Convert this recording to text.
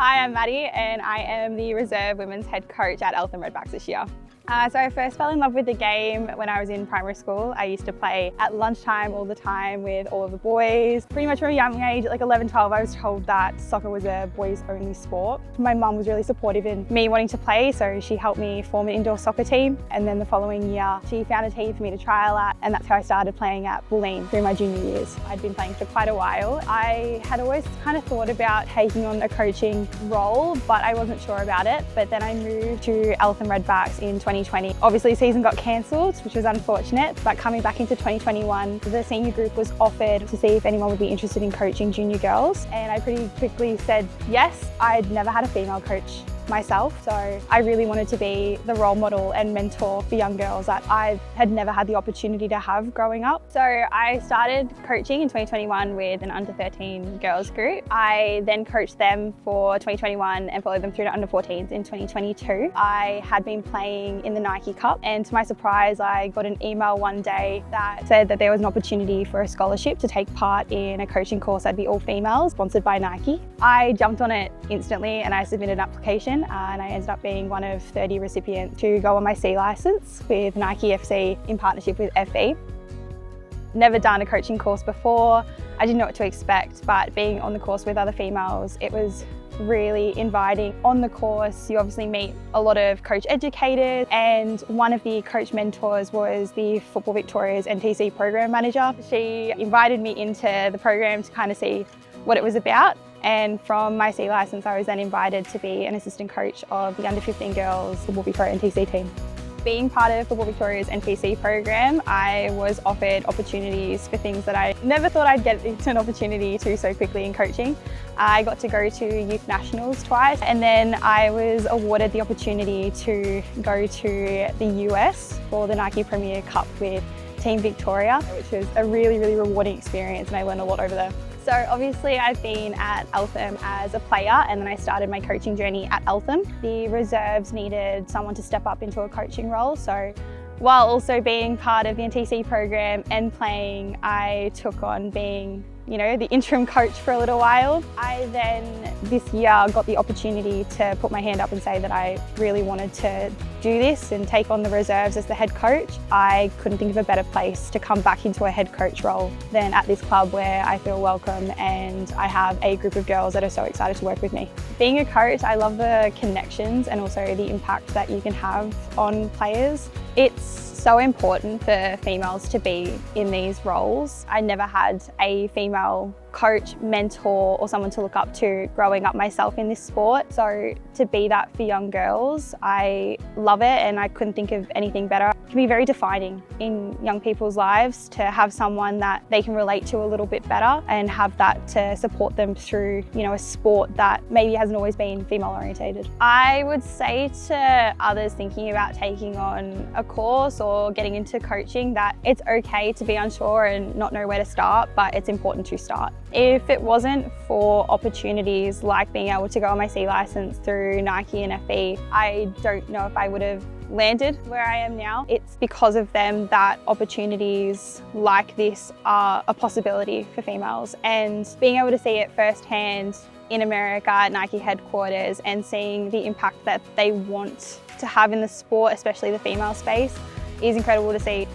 Hi, I'm Maddy and I am the reserve women's head coach at Eltham Redbacks this year. So I first fell in love with the game when I was in primary school. I used to play at lunchtime all the time with all of the boys. Pretty much from a young age, at like 11, 12, I was told that soccer was a boys only sport. My mum was really supportive in me wanting to play, so she helped me form an indoor soccer team. And then the following year, she found a team for me to trial at, and that's how I started playing at Bulleen through my junior years. I'd been playing for quite a while. I had always kind of thought about taking on a coaching role, but I wasn't sure about it. But then I moved to Eltham Redbacks in 2020. Obviously, the season got cancelled, which was unfortunate, but coming back into 2021, the senior group was offered to see if anyone would be interested in coaching junior girls, and I pretty quickly said yes. I'd never had a female coach myself, so I really wanted to be the role model and mentor for young girls that I had never had the opportunity to have growing up. So I started coaching in 2021 with an under 13 girls group. I then coached them for 2021 and followed them through to under 14s in 2022. I had been playing in the Nike Cup, and to my surprise, I got an email one day that said that there was an opportunity for a scholarship to take part in a coaching course that'd be all females, sponsored by Nike. I jumped on it instantly and I submitted an application, and I ended up being one of 30 recipients to go on my C licence with Nike FC in partnership with FE. Never done a coaching course before. I didn't know what to expect, but being on the course with other females, it was really inviting. On the course, you obviously meet a lot of coach educators, and one of the coach mentors was the Football Victoria's NTC program manager. She invited me into the program to kind of see what it was about. And from my C licence, I was then invited to be an assistant coach of the under 15 girls Football Victoria NTC team. Being part of Football Victoria's NTC program, I was offered opportunities for things that I never thought I'd get an opportunity to so quickly in coaching. I got to go to youth nationals twice, and then I was awarded the opportunity to go to the US for the Nike Premier Cup with Team Victoria, which was a really, really rewarding experience, and I learned a lot over there. So obviously I've been at Eltham as a player, and then I started my coaching journey at Eltham. The reserves needed someone to step up into a coaching role, so while also being part of the NTC program and playing, I took on being the interim coach for a little while. I then this year got the opportunity to put my hand up and say that I really wanted to do this and take on the reserves as the head coach. I couldn't think of a better place to come back into a head coach role than at this club, where I feel welcome and I have a group of girls that are so excited to work with me. Being a coach, I love the connections and also the impact that you can have on players. It's so important for females to be in these roles. I never had a female coach, mentor, or someone to look up to growing up myself in this sport. So to be that for young girls, I love it, and I couldn't think of anything better. It can be very defining in young people's lives to have someone that they can relate to a little bit better and have that to support them through, a sport that maybe hasn't always been female orientated. I would say to others thinking about taking on a course or getting into coaching that it's okay to be unsure and not know where to start, but it's important to start. If it wasn't for opportunities like being able to go on my C licence through Nike and FE, I don't know if I would have landed where I am now. It's because of them that opportunities like this are a possibility for females, and being able to see it firsthand in America at Nike headquarters and seeing the impact that they want to have in the sport, especially the female space, is incredible to see.